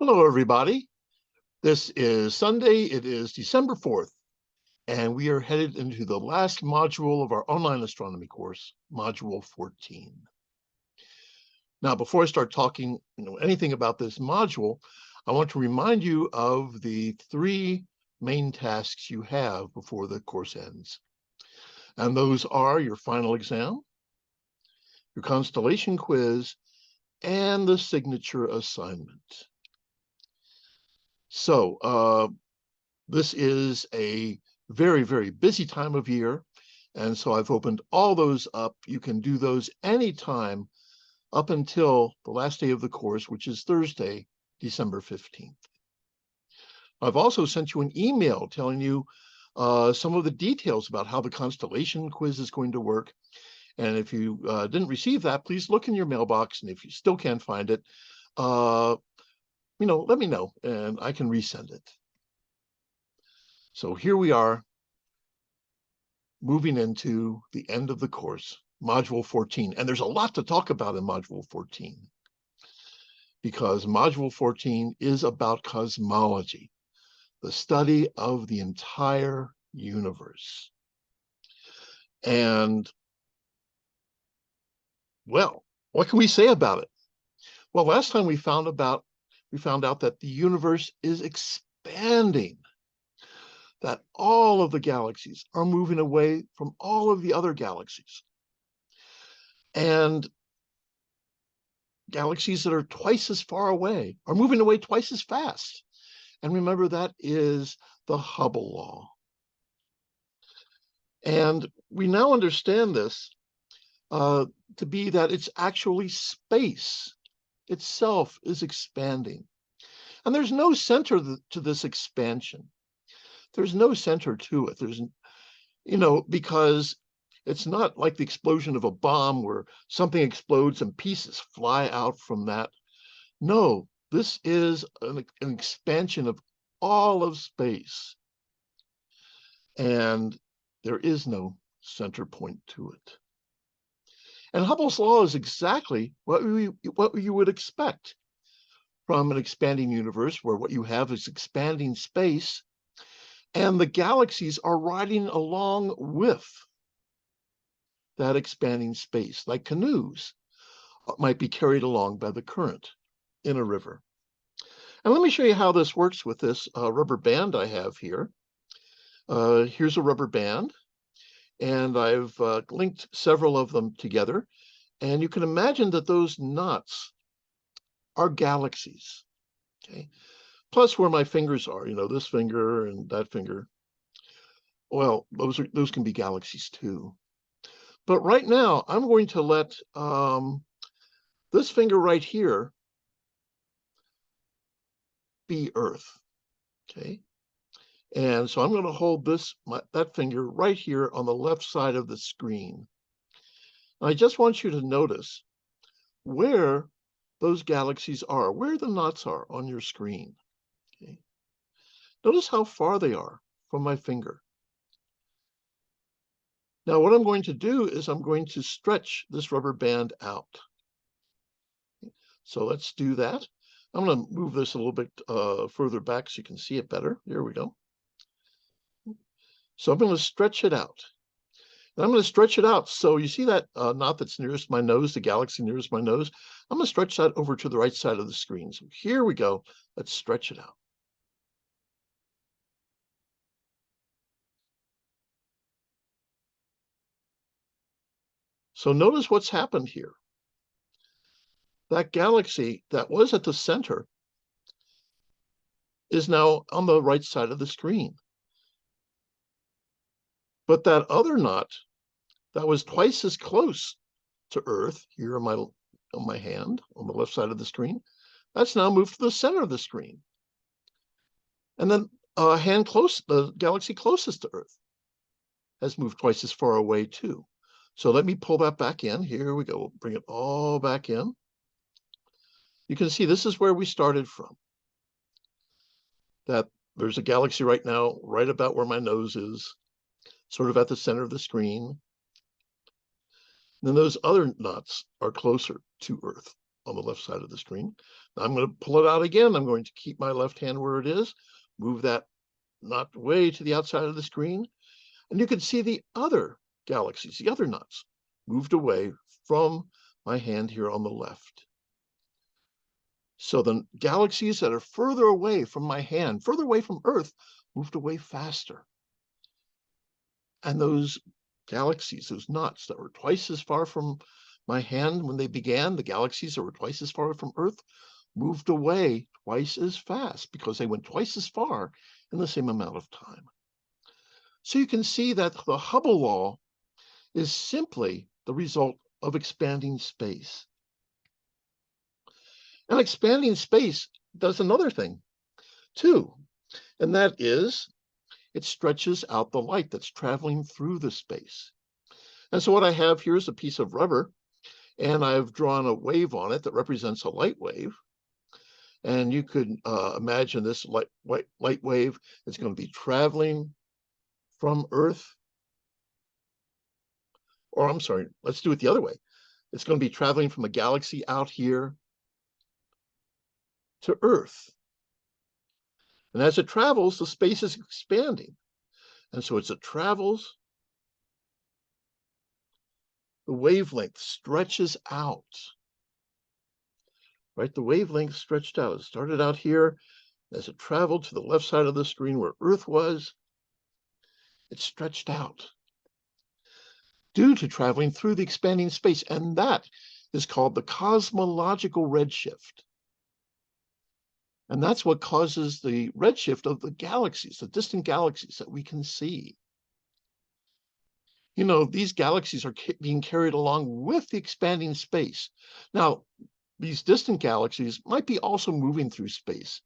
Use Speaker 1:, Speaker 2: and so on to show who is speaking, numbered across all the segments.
Speaker 1: Hello, everybody. This is Sunday. It is December 4th, and we are headed into the last module of our online astronomy course, Module 14. Now, before I start talking anything about this module, I want to remind you of the three main tasks you have before the course ends. And those are your final exam, your constellation quiz, and the signature assignment. So this is a very, very busy time of year. And so I've opened all those up. You can do those anytime up until the last day of the course, which is Thursday, December 15th. I've also sent you an email telling you some of the details about how the constellation quiz is going to work. And if you didn't receive that, please look in your mailbox. And if you still can't find it, let me know and I can resend it. So here we are, moving into the end of the course, Module 14. And there's a lot to talk about in Module 14, because Module 14 is about cosmology, the study of the entire universe. And, well, what can we say about it? Well, last time we found out that the universe is expanding, that all of the galaxies are moving away from all of the other galaxies. And galaxies that are twice as far away are moving away twice as fast. And remember, that is the Hubble law. And we now understand this to be that it's actually space itself is expanding. And there's no center to this expansion. There's no center to it. There's, because it's not like the explosion of a bomb where something explodes and pieces fly out from that. No, this is an expansion of all of space. And there is no center point to it. And Hubble's law is exactly what you would expect from an expanding universe, where what you have is expanding space, and the galaxies are riding along with that expanding space, like canoes might be carried along by the current in a river. And let me show you how this works with this rubber band I have here. Here's a rubber band, and I've linked several of them together. And you can imagine that those knots are galaxies, okay? Plus where my fingers are, this finger and that finger. Well, those can be galaxies too. But right now, I'm going to let this finger right here be Earth, okay? And so I'm going to hold that finger right here on the left side of the screen. And I just want you to notice where those galaxies are, where the knots are on your screen. Okay? Notice how far they are from my finger. Now, what I'm going to do is I'm going to stretch this rubber band out. So let's do that. I'm going to move this a little bit further back so you can see it better. Here we go. So I'm going to stretch it out. And I'm going to stretch it out. So you see that knot that's nearest my nose, the galaxy nearest my nose? I'm going to stretch that over to the right side of the screen. So here we go. Let's stretch it out. So notice what's happened here. That galaxy that was at the center is now on the right side of the screen. But that other knot that was twice as close to Earth, here on my hand, on the left side of the screen, that's now moved to the center of the screen. And then the galaxy closest to Earth has moved twice as far away too. So let me pull that back in. Here we go. Bring it all back in. You can see this is where we started from. That there's a galaxy right now, right about where my nose is, sort of at the center of the screen. And then those other knots are closer to Earth. on the left side of the screen. Now I'm going to pull it out again. I'm going to keep my left hand where it is, move that knot way to the outside of the screen, and you can see the other galaxies, the other knots, moved away from my hand here on the left. So the galaxies that are further away from my hand, further away from Earth, moved away faster. And those galaxies, those knots that were twice as far from my hand when they began, the galaxies that were twice as far from Earth, moved away twice as fast because they went twice as far in the same amount of time. So you can see that the Hubble law is simply the result of expanding space. And expanding space does another thing too, and that is it stretches out the light that's traveling through the space. And so what I have here is a piece of rubber, and I've drawn a wave on it that represents a light wave. And you could imagine this light wave is going to be traveling from Earth, or I'm sorry, let's do it the other way. It's going to be traveling from a galaxy out here to Earth. And as it travels, the space is expanding. And so as it travels, the wavelength stretches out. Right? The wavelength stretched out. It started out here. As it traveled to the left side of the screen where Earth was, it stretched out due to traveling through the expanding space. And that is called the cosmological redshift. And that's what causes the redshift of the galaxies, the distant galaxies that we can see. You know, these galaxies are being carried along with the expanding space. Now, these distant galaxies might be also moving through space,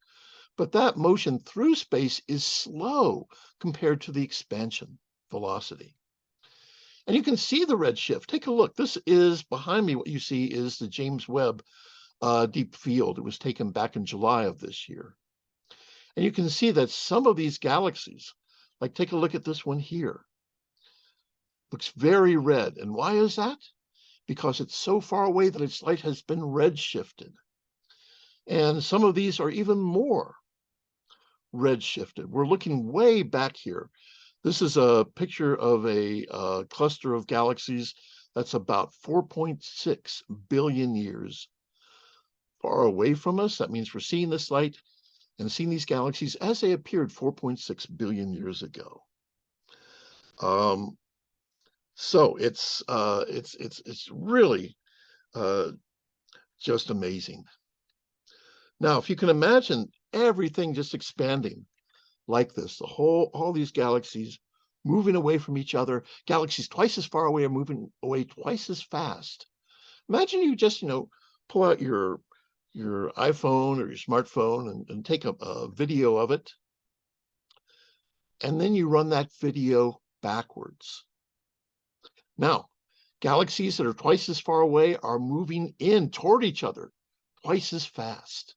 Speaker 1: but that motion through space is slow compared to the expansion velocity. And you can see the redshift. Take a look. This is behind me. What you see is the James Webb Deep Field. It was taken back in July of this year. And you can see that some of these galaxies, like take a look at this one here, looks very red. And why is that? Because it's so far away that its light has been redshifted. And some of these are even more redshifted. We're looking way back here. This is a picture of a cluster of galaxies that's about 4.6 billion years far away from us. That means we're seeing this light and seeing these galaxies as they appeared 4.6 billion years ago. So it's really just amazing. Now, if you can imagine everything just expanding like this, all these galaxies moving away from each other, galaxies twice as far away are moving away twice as fast. Imagine you just, pull out your iPhone or your smartphone and take a video of it. And then you run that video backwards. Now, galaxies that are twice as far away are moving in toward each other twice as fast.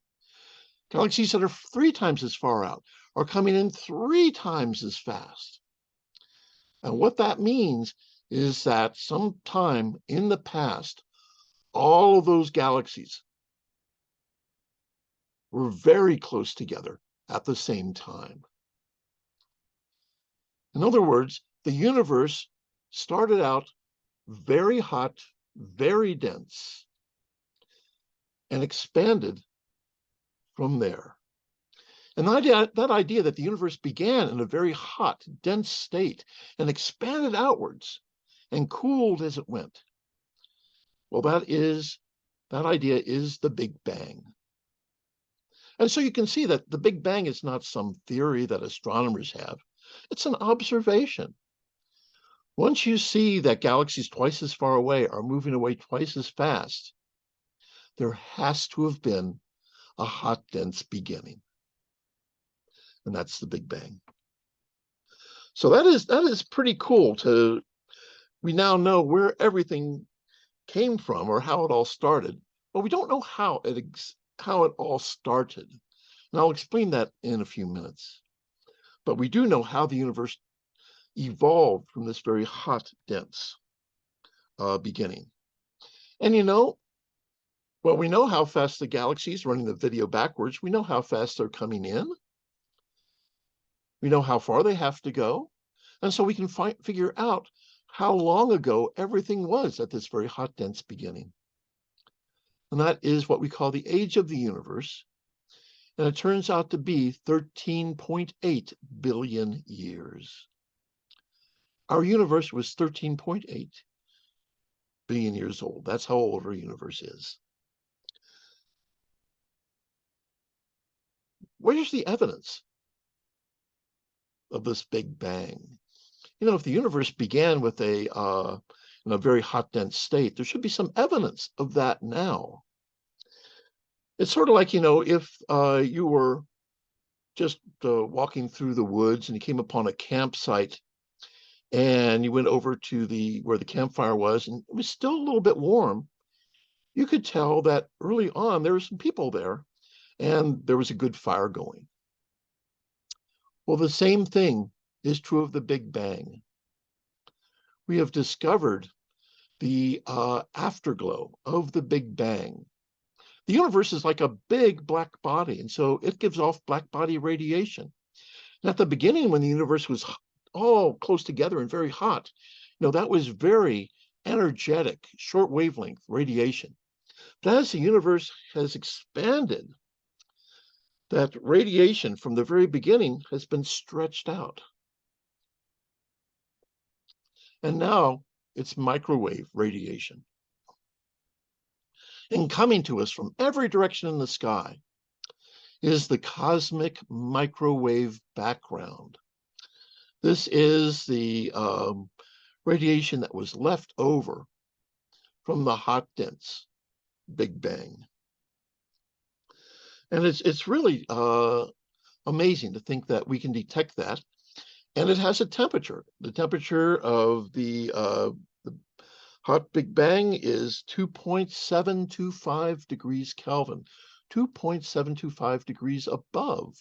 Speaker 1: Galaxies that are 3 times as far out are coming in 3 times as fast. And what that means is that sometime in the past, all of those galaxies were very close together at the same time. In other words, the universe started out very hot, very dense, and expanded from there. And that idea that the universe began in a very hot, dense state and expanded outwards and cooled as it went, well, that idea is the Big Bang. And so you can see that the Big Bang is not some theory that astronomers have. It's an observation. Once you see that galaxies twice as far away are moving away twice as fast, there has to have been a hot, dense beginning. And that's the Big Bang. So that is pretty cool. We now know where everything came from or how it all started, but we don't know how it all started. And I'll explain that in a few minutes. But we do know how the universe evolved from this very hot, dense beginning. And Well, we know how fast the galaxies, running the video backwards, we know how fast they're coming in. We know how far they have to go. And so we can figure out how long ago everything was at this very hot, dense beginning. And that is what we call the age of the universe. And it turns out to be 13.8 billion years. Our universe was 13.8 billion years old. That's how old our universe is. Where's the evidence of this Big Bang? You know, if the universe began with in a very hot, dense state, there should be some evidence of that now. It's sort of like, you know, if you were just walking through the woods and you came upon a campsite and you went over to where the campfire was and it was still a little bit warm, you could tell that early on there were some people there and there was a good fire going. Well, the same thing is true of the Big Bang. We have discovered the afterglow of the Big Bang. The universe is like a big black body, and so it gives off black body radiation. And at the beginning, when the universe was all close together and very hot, you know, that was very energetic, short wavelength radiation. But as the universe has expanded, that radiation from the very beginning has been stretched out. And now it's microwave radiation. And coming to us from every direction in the sky is the cosmic microwave background. This is the radiation that was left over from the hot, dense Big Bang. And it's really amazing to think that we can detect that. And it has a temperature. The temperature of the hot Big Bang is 2.725 degrees Kelvin, 2.725 degrees above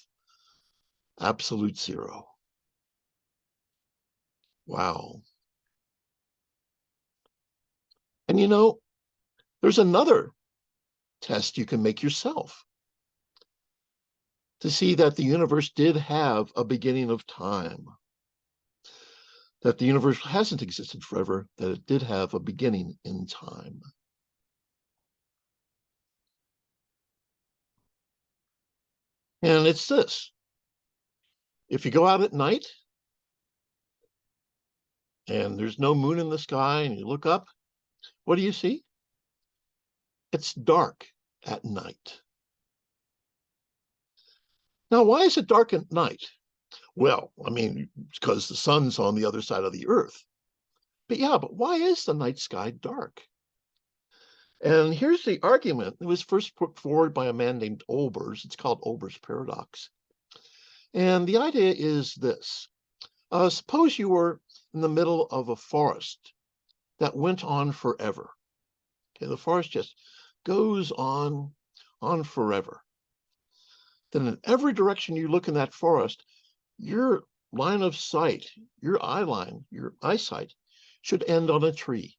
Speaker 1: absolute zero. Wow. And you know, there's another test you can make yourself to see that the universe did have a beginning of time, that the universe hasn't existed forever, that it did have a beginning in time. And it's this. If you go out at night and there's no moon in the sky and you look up, what do you see? It's dark at night. Now, why is it dark at night? Well, I mean, it's because the sun's on the other side of the earth. But yeah, but why is the night sky dark? And here's the argument. It was first put forward by a man named Olbers. It's called Olbers' paradox. And the idea is this. Suppose you were in the middle of a forest that went on forever. Okay, the forest just goes on forever. Then in every direction you look in that forest, your line of sight, your eye line, your eyesight should end on a tree.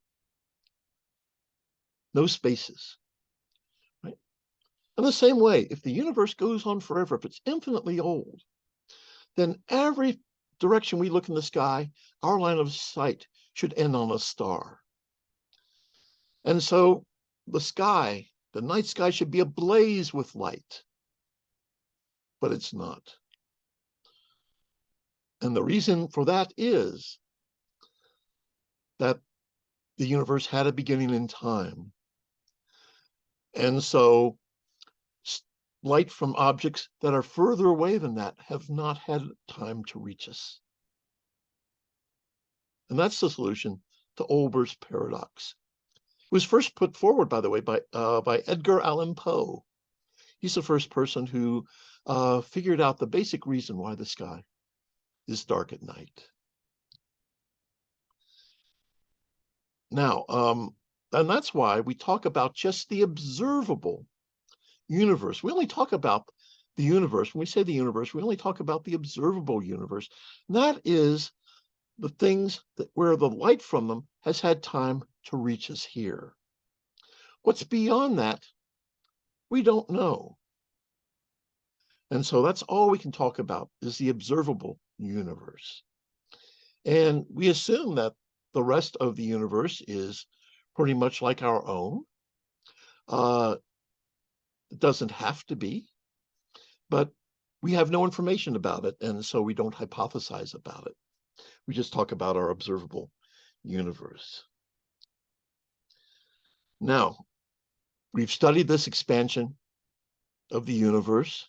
Speaker 1: No spaces. Right? In the same way, if the universe goes on forever, if it's infinitely old, then every direction we look in the sky, our line of sight should end on a star. And so the sky, the night sky, should be ablaze with light, but it's not. And the reason for that is that the universe had a beginning in time. And so light from objects that are further away than that have not had time to reach us. And that's the solution to Olbers' paradox. It was first put forward, by the way, by Edgar Allan Poe. He's the first person who figured out the basic reason why the sky is dark at night. Now, and that's why we talk about just the observable universe. We only talk about the universe. When we say the universe, we only talk about the observable universe. And that is the things that where the light from them has had time to reach us here. What's beyond that We don't know. And so that's all we can talk about is the observable universe. And we assume that the rest of the universe is pretty much like our own. It doesn't have to be, but we have no information about it, and so we don't hypothesize about it. We just talk about our observable universe. Now, we've studied this expansion of the universe.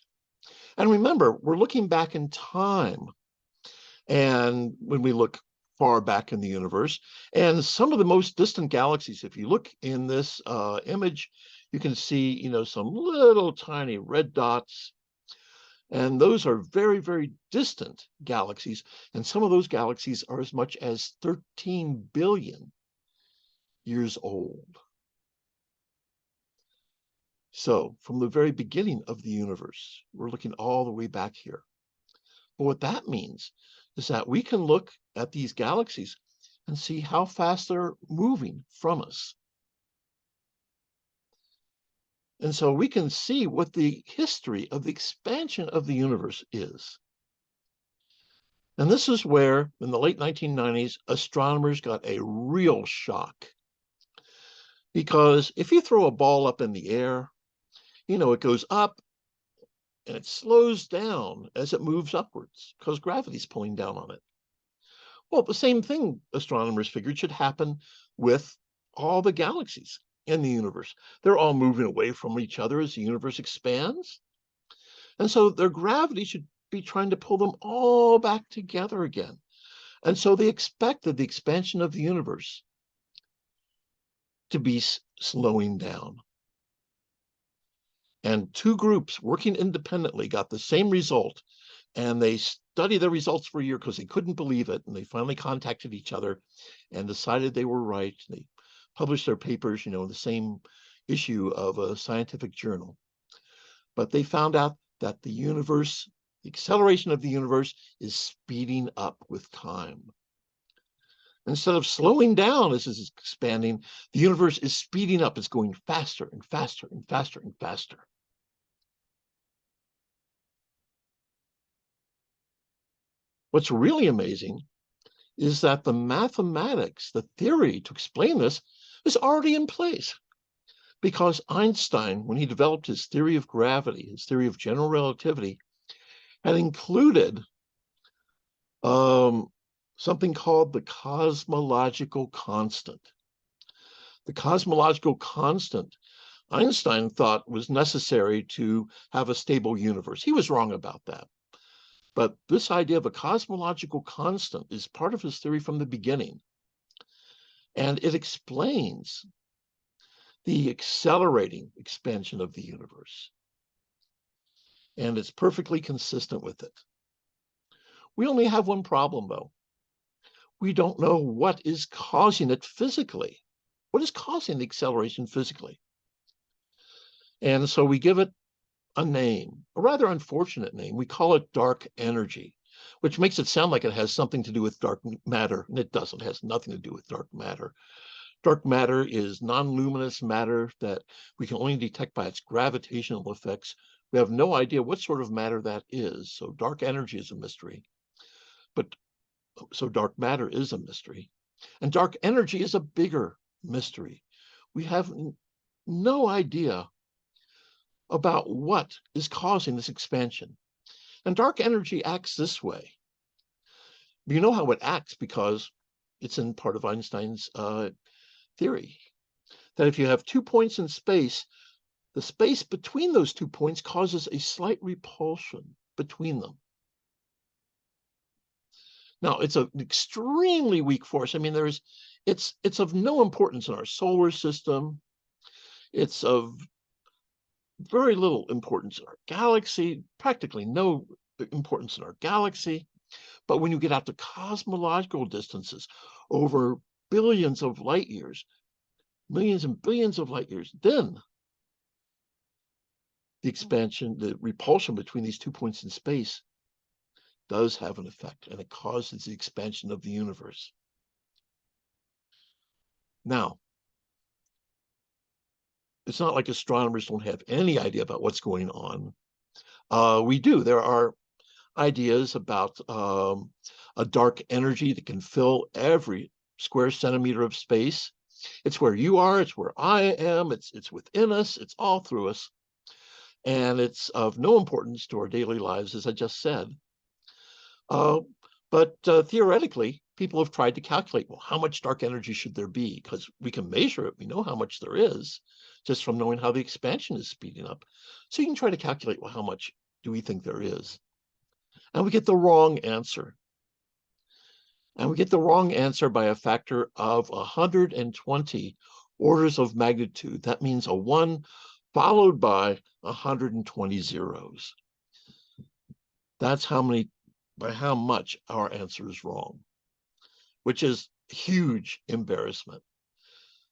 Speaker 1: And remember, we're looking back in time. And when we look far back in the universe, and some of the most distant galaxies, if you look in this image, you can see, some little tiny red dots. And those are very, very distant galaxies. And some of those galaxies are as much as 13 billion years old. So from the very beginning of the universe, we're looking all the way back here. But what that means is that we can look at these galaxies and see how fast they're moving from us. And so we can see what the history of the expansion of the universe is. And this is where, in the late 1990s, astronomers got a real shock. Because if you throw a ball up in the air, it goes up and it slows down as it moves upwards because gravity's pulling down on it. Well, the same thing astronomers figured should happen with all the galaxies in the universe. They're all moving away from each other as the universe expands. And so their gravity should be trying to pull them all back together again. And so they expected the expansion of the universe to be slowing down. And two groups working independently got the same result. And they studied the results for a year because they couldn't believe it. And they finally contacted each other and decided they were right. They published their papers, in the same issue of a scientific journal. But they found out that the acceleration of the universe is speeding up with time. Instead of slowing down as it's expanding, the universe is speeding up. It's going faster and faster and faster and faster. What's really amazing is that the mathematics, the theory to explain this, is already in place. Because Einstein, when he developed his theory of gravity, his theory of general relativity, had included something called the cosmological constant. The cosmological constant, Einstein thought was necessary to have a stable universe. He was wrong about that. But this idea of a cosmological constant is part of his theory from the beginning. And it explains the accelerating expansion of the universe. And it's perfectly consistent with it. We only have one problem, though. We don't know what is causing it physically. What is causing the acceleration physically? And so we give it a name, a rather unfortunate name. We call it dark energy, which makes it sound like it has something to do with dark matter, and it doesn't. It has nothing to do with dark matter. Dark matter is non-luminous matter that we can only detect by its gravitational effects. We have no idea what sort of matter that is. So dark energy is a mystery. So dark matter is a mystery. And dark energy is a bigger mystery. We have no idea about what is causing this expansion. And dark energy acts this way. You know how it acts because it's in part of Einstein's theory, that if you have 2 points in space, the space between those 2 points causes a slight repulsion between them. Now, it's an extremely weak force. I mean, it's of no importance in our solar system. It's of very little importance in our galaxy, practically no importance in our galaxy. But when you get out to cosmological distances over billions of light years, millions and billions of light years, then the repulsion between these 2 points in space does have an effect, and it causes the expansion of the universe. Now, it's not like astronomers don't have any idea about what's going on. We do. There are ideas about a dark energy that can fill every square centimeter of space. It's where you are, it's where I am, it's within us, it's all through us. And it's of no importance to our daily lives, as I just said. But theoretically, people have tried to calculate, well, how much dark energy should there be? Because we can measure it. We know how much there is just from knowing how the expansion is speeding up. So you can try to calculate, well, how much do we think there is? And we get the wrong answer. And we get the wrong answer by a factor of 120 orders of magnitude. That means a 1 followed by 120 zeros. That's by how much our answer is wrong, which is huge embarrassment.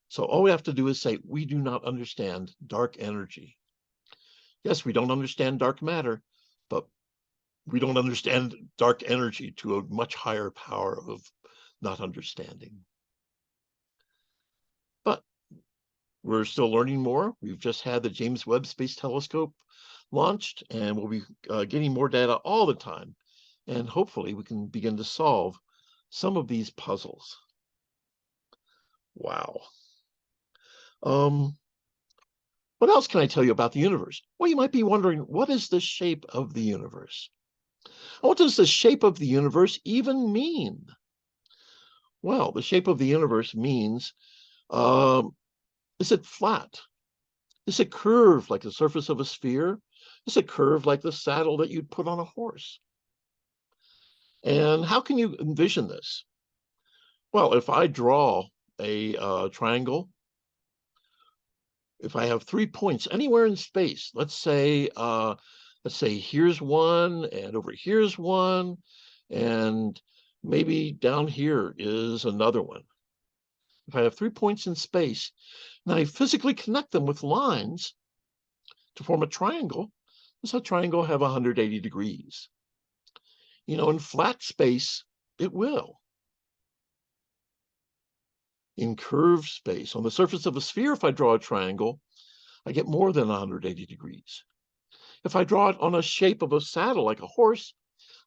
Speaker 1: So all we have to do is say, we do not understand dark energy. Yes, we don't understand dark matter, but we don't understand dark energy to a much higher power of not understanding. But we're still learning more. We've just had the James Webb Space Telescope launched, and we'll be getting more data all the time. And hopefully we can begin to solve some of these puzzles. Wow. What else can I tell you about the universe? Well, you might be wondering, what is the shape of the universe? What does the shape of the universe even mean? Well, the shape of the universe means, is it flat? Is it curved like the surface of a sphere? Is it curved like the saddle that you'd put on a horse? And how can you envision this? Well, if I draw a triangle, if I have 3 points anywhere in space, let's say here's one, and over here's one, and maybe down here is another one. If I have 3 points in space, and I physically connect them with lines to form a triangle, does that triangle have 180 degrees? You know, in flat space, it will. In curved space, on the surface of a sphere, if I draw a triangle, I get more than 180 degrees. If I draw it on a shape of a saddle like a horse,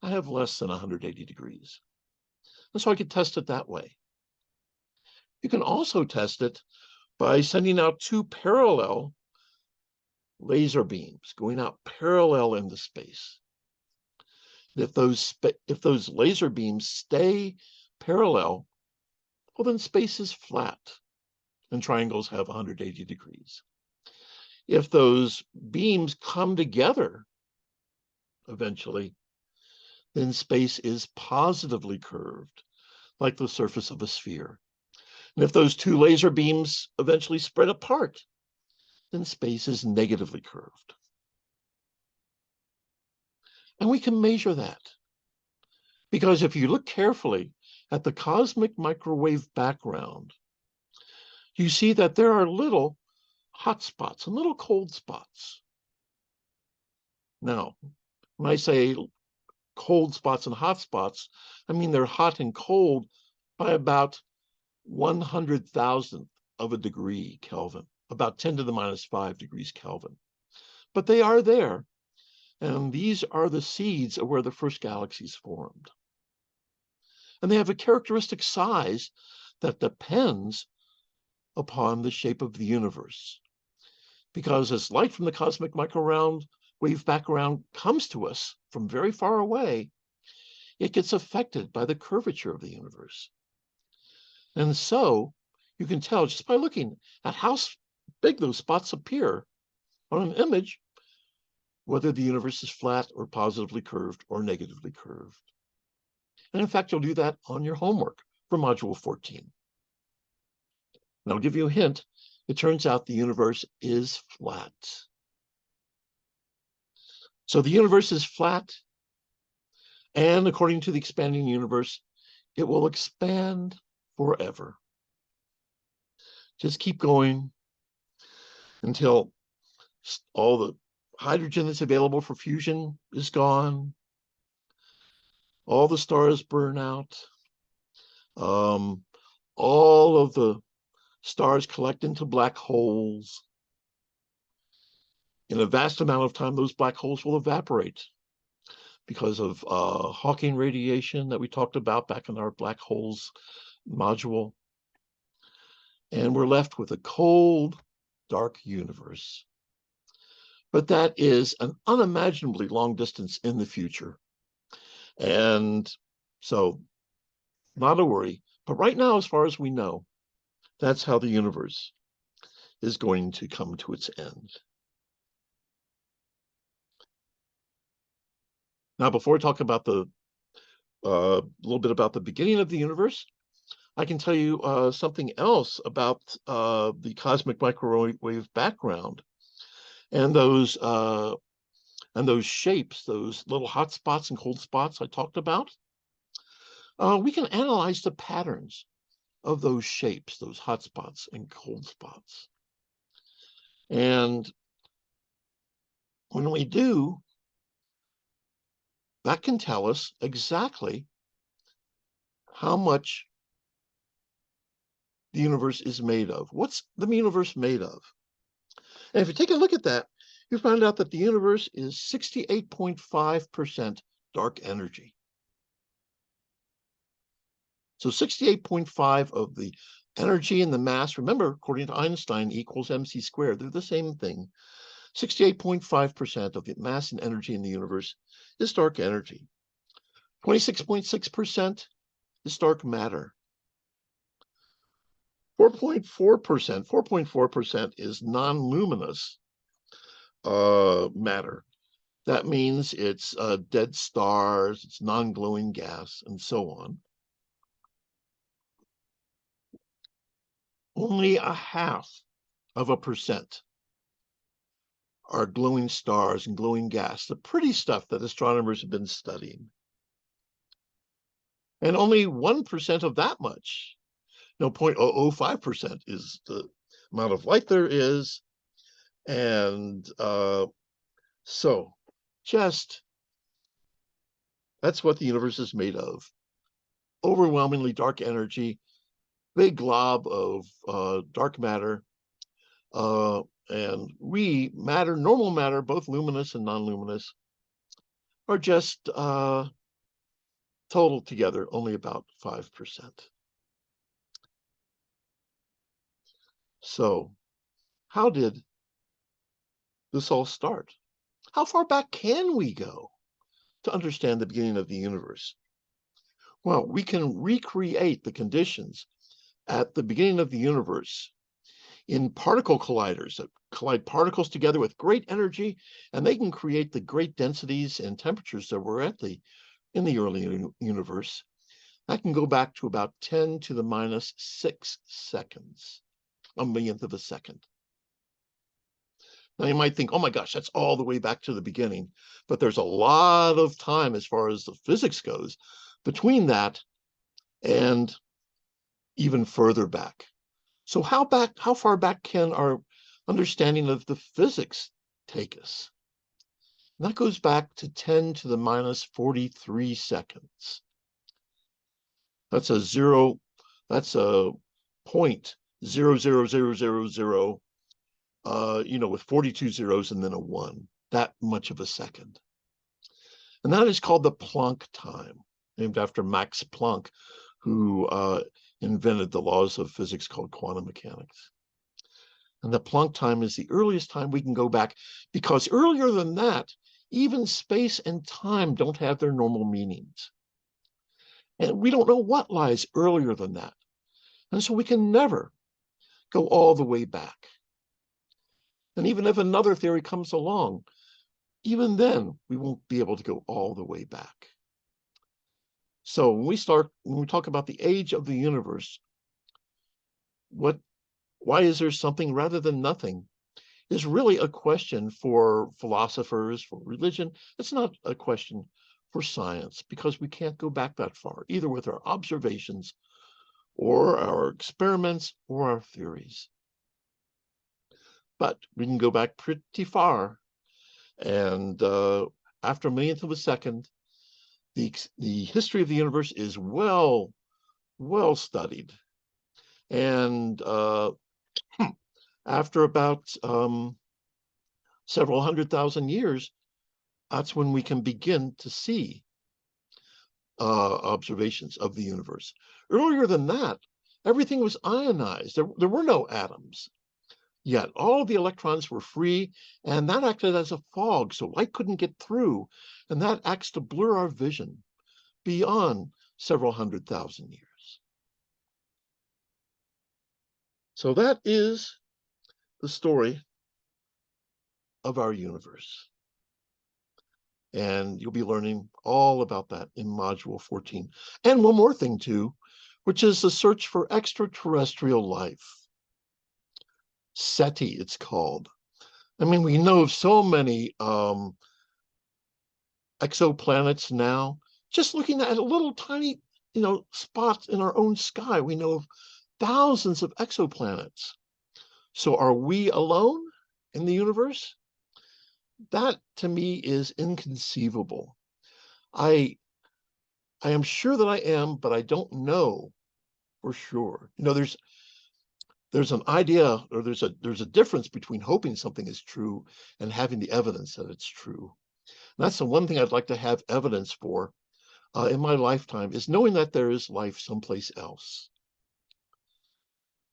Speaker 1: I have less than 180 degrees. And so I could test it that way. You can also test it by sending out 2 parallel laser beams going out parallel into space. And if those laser beams stay parallel, well, then space is flat and triangles have 180 degrees. If those beams come together eventually, then space is positively curved, like the surface of a sphere. And if those 2 laser beams eventually spread apart, then space is negatively curved. And we can measure that. Because if you look carefully at the cosmic microwave background, you see that there are little hot spots and little cold spots. Now, when I say cold spots and hot spots, I mean they're hot and cold by about 100,000th of a degree Kelvin, about 10 to the minus 5 degrees Kelvin. But they are there, and these are the seeds of where the first galaxies formed. And they have a characteristic size that depends upon the shape of the universe. Because as light from the cosmic microwave background comes to us from very far away, it gets affected by the curvature of the universe. And so you can tell just by looking at how big those spots appear on an image, whether the universe is flat or positively curved or negatively curved. And in fact, you'll do that on your homework for Module 14. And I'll give you a hint. It turns out the universe is flat. So the universe is flat, and according to the expanding universe, it will expand forever. Just keep going until all the hydrogen that's available for fusion is gone. All the stars burn out. All of the stars collect into black holes. In a vast amount of time, those black holes will evaporate because of Hawking radiation that we talked about back in our black holes module. And we're left with a cold, dark universe. But that is an unimaginably long distance in the future. And so, not a worry. But right now, as far as we know, that's how the universe is going to come to its end. Now, before we talk about the little bit about the beginning of the universe, I can tell you something else about the cosmic microwave background and those shapes, those little hot spots and cold spots I talked about. We can analyze the patterns of those shapes, those hot spots and cold spots. And when we do, that can tell us exactly how much the universe is made of. What's the universe made of? And if you take a look at that, you find out that the universe is 68.5% dark energy. So 68.5 of the energy and the mass, remember, according to Einstein, equals mc squared. They're the same thing. 68.5% of the mass and energy in the universe is dark energy. 26.6% is dark matter. 4.4% is non-luminous matter. That means it's dead stars, it's non-glowing gas, and so on. Only 0.5% are glowing stars and glowing gas, the pretty stuff that astronomers have been studying. And only 1% of that much, no, 0.005% is the amount of light there is. And so just that's what the universe is made of. Overwhelmingly dark energy, big glob of dark matter, and we, matter, normal matter, both luminous and non-luminous, are just total together only about 5%. So how did this all start? How far back can we go to understand the beginning of the universe? Well, we can recreate the conditions at the beginning of the universe in particle colliders that collide particles together with great energy, and they can create the great densities and temperatures that were in the early universe. That can go back to about 10 to the minus 6 seconds, a millionth of a second. Now you might think, oh my gosh, that's all the way back to the beginning, but there's a lot of time as far as the physics goes between that and even further back. So how far back can our understanding of the physics take us? And that goes back to 10 to the minus 43 seconds. That's a zero, that's a 0.00000, with 42 zeros and then a 1, that much of a second. And that is called the Planck time, named after Max Planck, who invented the laws of physics called quantum mechanics. And the Planck time is the earliest time we can go back, because earlier than that, even space and time don't have their normal meanings. And we don't know what lies earlier than that. And so we can never go all the way back. And even if another theory comes along, even then, we won't be able to go all the way back. So when we talk about the age of the universe, why is there something rather than nothing, is really a question for philosophers, for religion. It's not a question for science, because we can't go back that far, either with our observations or our experiments or our theories. But we can go back pretty far, and after a millionth of a second, the history of the universe is well studied. And after about several 100,000 years, that's when we can begin to see observations of the universe. Earlier than that, everything was ionized. There were no atoms yet. All of the electrons were free, and that acted as a fog, so light couldn't get through, and that acts to blur our vision beyond several 100,000 years. So that is the story of our universe. And you'll be learning all about that in Module 14. And one more thing, too, which is the search for extraterrestrial life. SETI, it's called. I mean, we know of so many exoplanets now. Just looking at a little tiny, spots in our own sky, we know of thousands of exoplanets. So are we alone in the universe? That, to me, is inconceivable. I am sure that I am, but I don't know for sure. There's an idea, or there's a difference between hoping something is true and having the evidence that it's true. And that's the one thing I'd like to have evidence for in my lifetime, is knowing that there is life someplace else.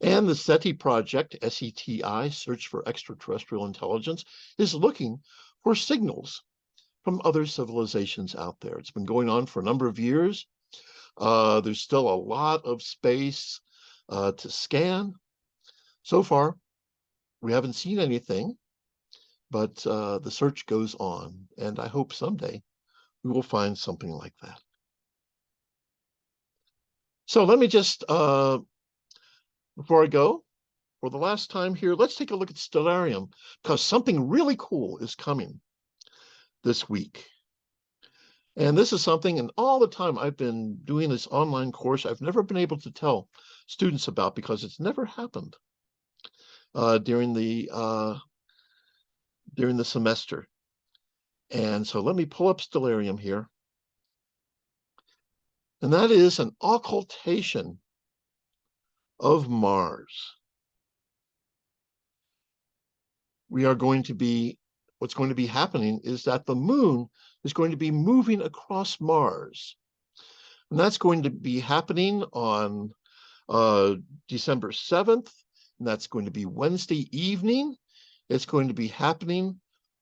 Speaker 1: And the SETI project, SETI, Search for Extraterrestrial Intelligence, is looking for signals from other civilizations out there. It's been going on for a number of years. There's still a lot of space to scan. So far, we haven't seen anything, but the search goes on, and I hope someday we will find something like that. So let me just, before I go, for the last time here, let's take a look at Stellarium, because something really cool is coming this week. And this is something, and all the time I've been doing this online course, I've never been able to tell students about, because it's never happened during the semester. And so let me pull up Stellarium here. And that is an occultation of Mars. What's going to be happening is that the moon is going to be moving across Mars. And that's going to be happening on December 7th. And that's going to be Wednesday evening. It's going to be happening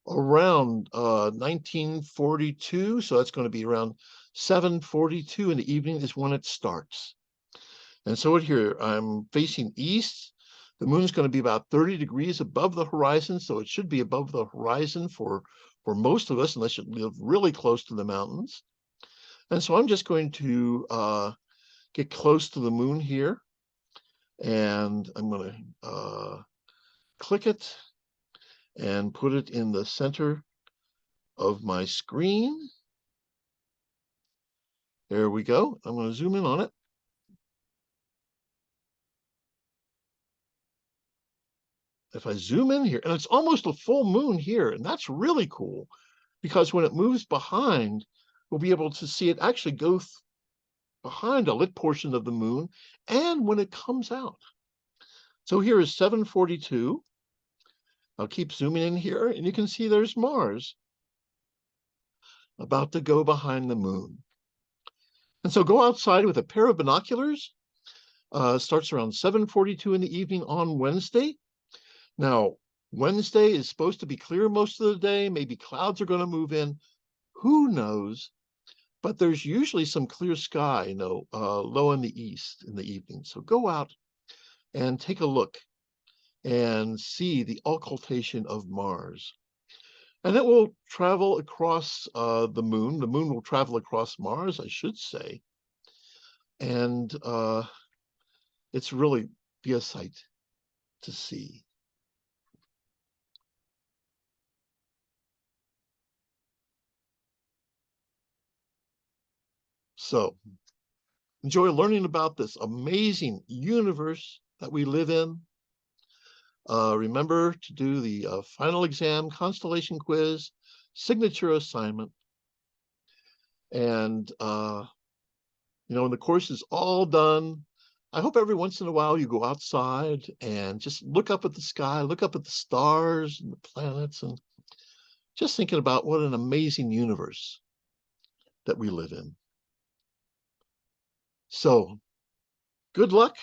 Speaker 1: around 1942. So that's going to be around 7:42 in the evening is when it starts. And so here I'm facing east. The moon is going to be about 30 degrees above the horizon, so it should be above the horizon for most of us, unless you live really close to the mountains. And so I'm just going to get close to the moon here, and I'm going to click it and put it in the center of my screen. There we go. I'm going to zoom in on it. If I zoom in here, and it's almost a full moon here, and that's really cool, because when it moves behind, we'll be able to see it actually go behind a lit portion of the moon, and when it comes out. So here is 7:42. I'll keep zooming in here, and you can see there's Mars about to go behind the moon. And so go outside with a pair of binoculars. Starts around 7:42 in the evening on Wednesday. Now, Wednesday is supposed to be clear most of the day. Maybe clouds are going to move in. Who knows? But there's usually some clear sky, low in the east in the evening. So go out and take a look and see the occultation of Mars. And it will travel across the moon. The moon will travel across Mars, I should say. And it's really be a sight to see. So enjoy learning about this amazing universe that we live in. Remember to do the final exam, constellation quiz, signature assignment. And, when the course is all done, I hope every once in a while you go outside and just look up at the sky, look up at the stars and the planets, and just thinking about what an amazing universe that we live in. So good luck.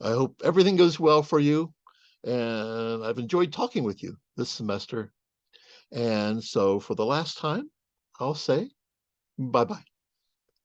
Speaker 1: I hope everything goes well for you. And I've enjoyed talking with you this semester. And so for the last time, I'll say bye-bye.